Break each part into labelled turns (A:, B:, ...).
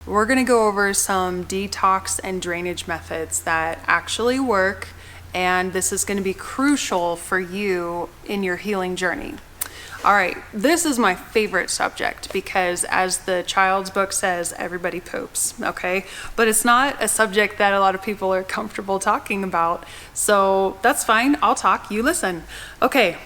A: We're gonna go over some detox and drainage methods that actually work, and this is gonna be crucial for you in your healing journey. All right, this is my favorite subject because, as the child's book says, everybody poops, okay? But it's not a subject that a lot of people are comfortable talking about, so that's fine. I'll talk, you listen. Okay.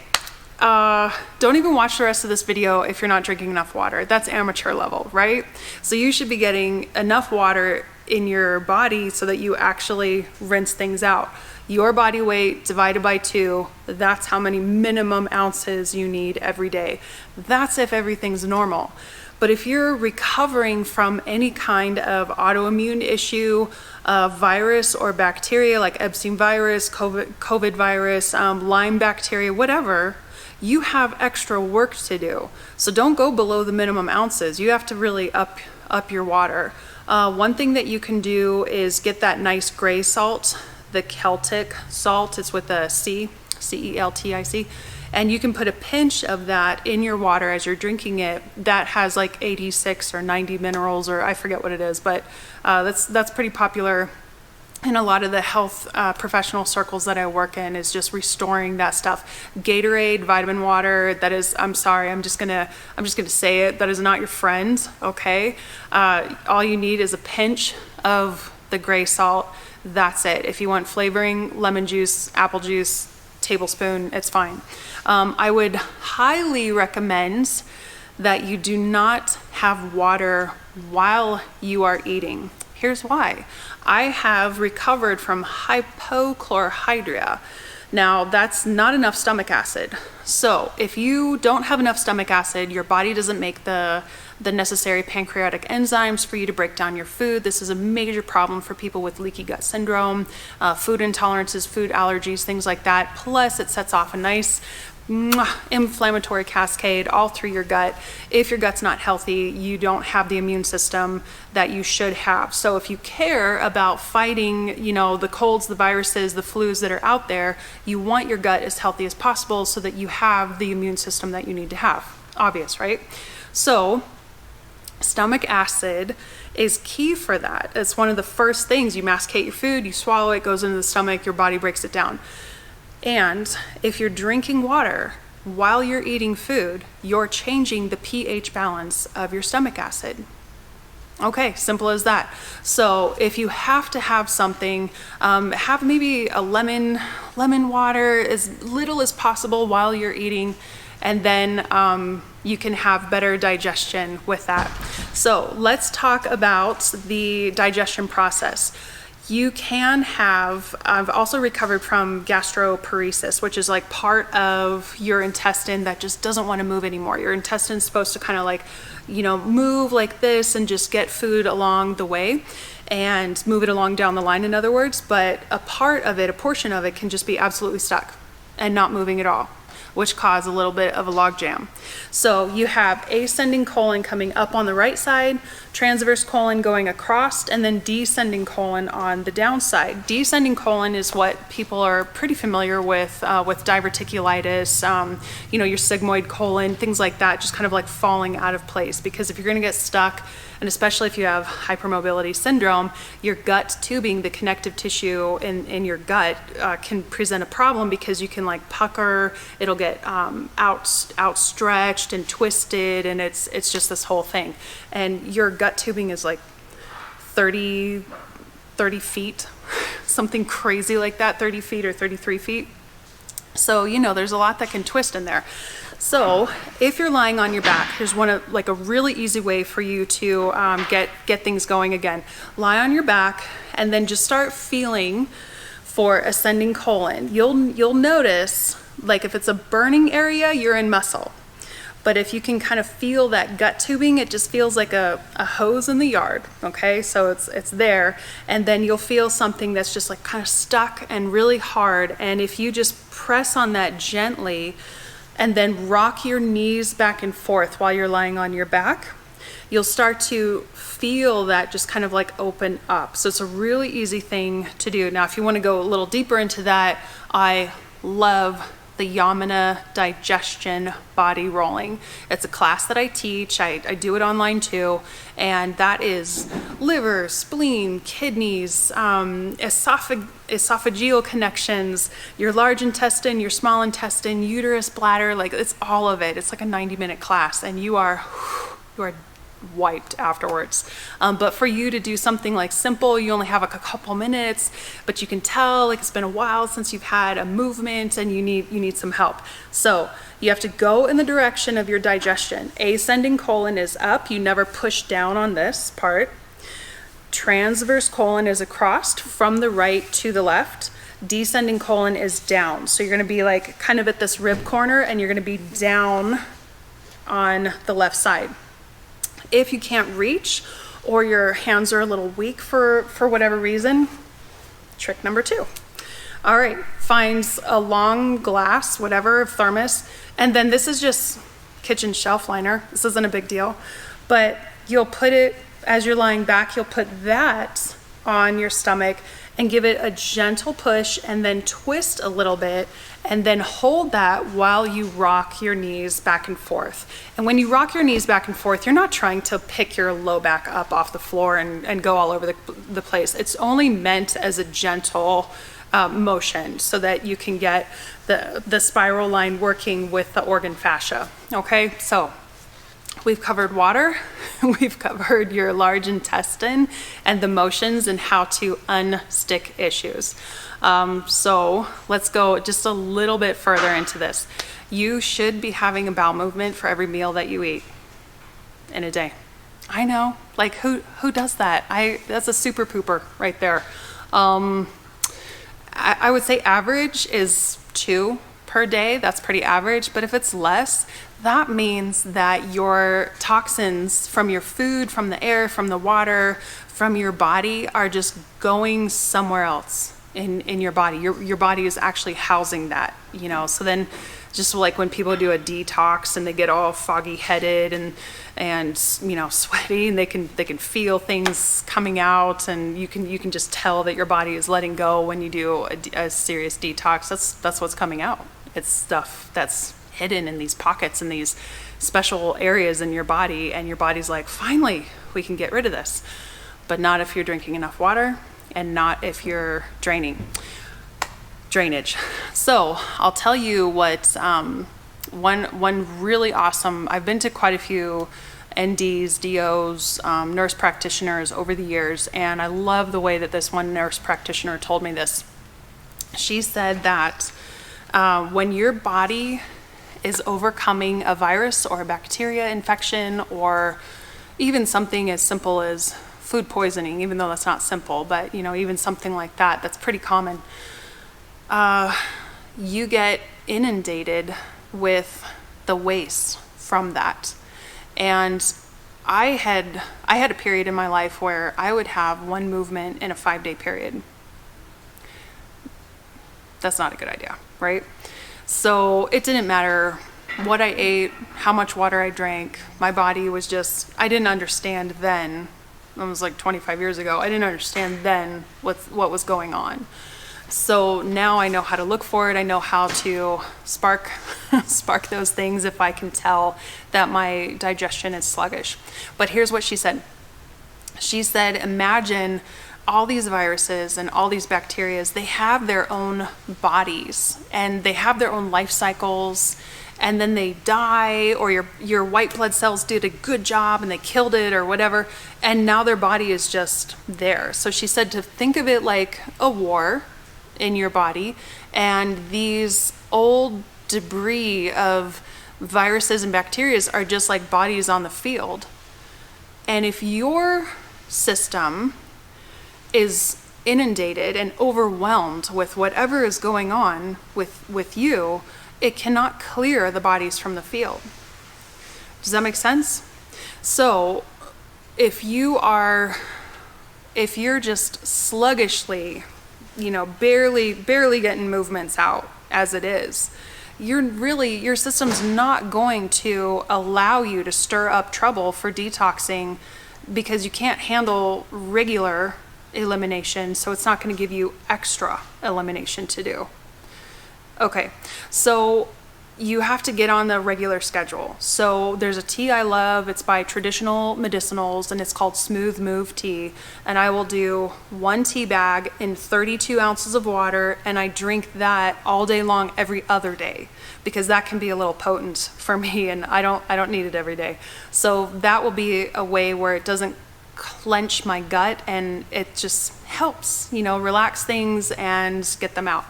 A: Don't even watch the rest of this video if you're not drinking enough water. That's amateur level, right? So you should be getting enough water in your body so that you actually rinse things out. Your body weight divided by 2, that's how many minimum ounces you need every day. That's if everything's normal. But if you're recovering from any kind of autoimmune issue, virus or bacteria like Epstein virus, COVID virus, Lyme bacteria, whatever, you have extra work to do. So don't go below the minimum ounces. You have to really up your water. One thing that you can do is get that nice gray salt, the Celtic salt. It's with a C, C-E-L-T-I-C. And you can put a pinch of that in your water as you're drinking it. That has like 86 or 90 minerals, or I forget what it is, but that's pretty popular in a lot of the health professional circles that I work in, is just restoring that stuff. Gatorade, vitamin water, that is, I'm sorry, I'm just gonna say it, that is not your friend, okay? All you need is a pinch of the gray salt. That's it. If you want flavoring, lemon juice, apple juice, tablespoon, it's fine. I would highly recommend that you do not have water while you are eating. Here's why. I have recovered from hypochlorhydria. Now, that's not enough stomach acid. So if you don't have enough stomach acid, your body doesn't make the necessary pancreatic enzymes for you to break down your food. This is a major problem for people with leaky gut syndrome, food intolerances, food allergies, things like that. Plus, it sets off a nice inflammatory cascade all through your gut. If your gut's not healthy, you don't have the immune system that you should have. So if you care about fighting, the colds, the viruses, the flus that are out there, you want your gut as healthy as possible so that you have the immune system that you need to have. Obvious, right? So stomach acid is key for that. It's one of the first things. You masticate your food, you swallow it, goes into the stomach, your body breaks it down. And if you're drinking water while you're eating food, you're changing the pH balance of your stomach acid. Okay, simple as that. So if you have to have something, have maybe a lemon water, as little as possible while you're eating, and then you can have better digestion with that. So let's talk about the digestion process. You can have, I've also recovered from gastroparesis, which is like part of your intestine that just doesn't want to move anymore. Your intestine's supposed to kind of like, move like this and just get food along the way and move it along down the line, in other words. But a portion of it can just be absolutely stuck and not moving at all, which cause a little bit of a log jam. So you have ascending colon coming up on the right side, transverse colon going across, and then descending colon on the downside. Descending colon is what people are pretty familiar with diverticulitis, your sigmoid colon, things like that, just kind of like falling out of place. Because if you're gonna get stuck, and especially if you have hypermobility syndrome, your gut tubing, the connective tissue in your gut, can present a problem because you can like pucker, it'll get outstretched and twisted, and it's just this whole thing. And your gut tubing is like 30 feet, something crazy like that, 30 feet or 33 feet. So, there's a lot that can twist in there. So if you're lying on your back, here's a really easy way for you to get things going again. Lie on your back and then just start feeling for ascending colon. You'll notice, like if it's a burning area, you're in muscle. But if you can kind of feel that gut tubing, it just feels like a hose in the yard, okay? So it's there, and then you'll feel something that's just like kind of stuck and really hard. And if you just press on that gently and then rock your knees back and forth while you're lying on your back, you'll start to feel that just kind of like open up. So it's a really easy thing to do. Now, if you want to go a little deeper into that, I love the Yamana digestion body rolling. It's a class that I teach. I do it online too. And that is liver, spleen, kidneys, esophageal connections, your large intestine, your small intestine, uterus, bladder, like it's all of it. It's like a 90-minute class, and you are wiped afterwards. But for you to do something like simple, you only have like a couple minutes, but you can tell like it's been a while since you've had a movement and you need some help. So you have to go in the direction of your digestion. Ascending colon is up. You never push down on this part. Transverse colon is across from the right to the left. Descending colon is down. So you're going to be like kind of at this rib corner, and you're going to be down on the left side. If you can't reach, or your hands are a little weak for whatever reason, trick number 2. All right, find a long glass, whatever, thermos, and then this is just kitchen shelf liner. This isn't a big deal, but you'll put it, as you're lying back, you'll put that on your stomach and give it a gentle push, and then twist a little bit, and then hold that while you rock your knees back and forth. And when you rock your knees back and forth, you're not trying to pick your low back up off the floor and go all over the place. It's only meant as a gentle motion so that you can get the spiral line working with the organ fascia. Okay, so we've covered water, we've covered your large intestine and the motions and how to unstick issues. So let's go just a little bit further into this. You should be having a bowel movement for every meal that you eat in a day. I know, like who does that? That's a super pooper right there. I would say average is 2 per day. That's pretty average. But if it's less, that means that your toxins from your food, from the air, from the water, from your body are just going somewhere else in your body. Your body is actually housing that, you know. So then just like when people do a detox and they get all foggy headed and you know, sweaty, and they can feel things coming out, and you can just tell that your body is letting go when you do a serious detox. That's what's coming out. It's stuff that's hidden in these pockets and these special areas in your body, and your body's like, finally, we can get rid of this. But not if you're drinking enough water, and not if you're drainage. So I'll tell you what, one really awesome, I've been to quite a few NDs, DOs, nurse practitioners over the years, and I love the way that this one nurse practitioner told me this. She said that when your body is overcoming a virus or a bacteria infection, or even something as simple as food poisoning, even though that's not simple, but you know, even something like that, that's pretty common. You get inundated with the waste from that. And I had a period in my life where I would have one movement in a 5-day period. That's not a good idea, right? So it didn't matter what I ate, how much water I drank. My body was just, I didn't understand then. It was like 25 years ago. I didn't understand then what was going on. So now I know how to look for it. I know how to spark those things if I can tell that my digestion is sluggish. But here's what she said. She said, imagine all these viruses and all these bacteria, they have their own bodies and they have their own life cycles, and then they die, or your white blood cells did a good job and they killed it or whatever, and now their body is just there. So she said to think of it like a war in your body, and these old debris of viruses and bacteria are just like bodies on the field. And if your system is inundated and overwhelmed with whatever is going on with you, it cannot clear the bodies from the field. Does that make sense? So if you're just sluggishly, you know, barely getting movements out as it is, your system's not going to allow you to stir up trouble for detoxing, because you can't handle regular elimination, so it's not going to give you extra elimination to do. Okay, so you have to get on the regular schedule. So there's a tea I love. It's by Traditional Medicinals and it's called Smooth Move Tea. And I will do 1 tea bag in 32 ounces of water, and I drink that all day long every other day, because that can be a little potent for me, and I don't need it every day. So that will be a way where it doesn't clench my gut, and it just helps, relax things and get them out.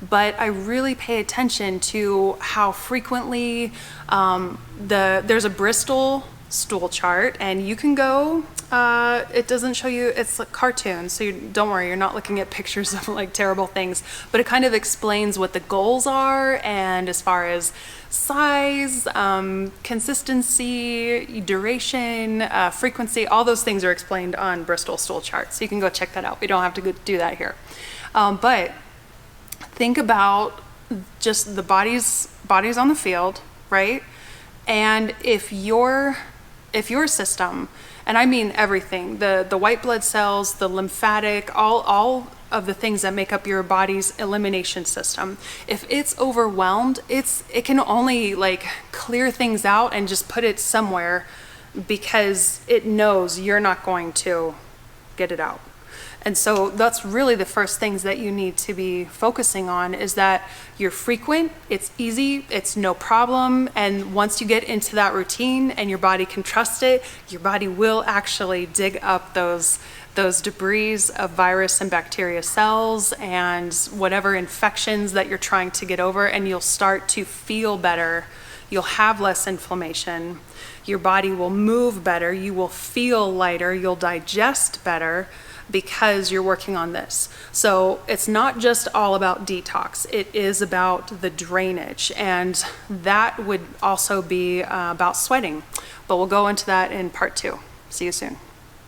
A: But I really pay attention to how frequently there's a Bristol stool chart, and you can go, it doesn't show you, it's like cartoons, so don't worry, you're not looking at pictures of like terrible things, but it kind of explains what the goals are, and as far as size, consistency, duration, frequency, all those things are explained on Bristol stool charts. So you can go check that out. We don't have to go do that here. But think about just the bodies on the field, right? And if your system, and I mean everything, the white blood cells, the lymphatic, all of the things that make up your body's elimination system, if it's overwhelmed, it can only like clear things out and just put it somewhere, because it knows you're not going to get it out. And so that's really the first things that you need to be focusing on, is that you're frequent, it's easy, it's no problem. And once you get into that routine and your body can trust it, your body will actually dig up those debris of virus and bacteria cells and whatever infections that you're trying to get over, and you'll start to feel better. You'll have less inflammation. Your body will move better. You will feel lighter. You'll digest better, because you're working on this. So it's not just all about detox, it is about the drainage, and that would also be about sweating, but we'll go into that in part 2. See you soon.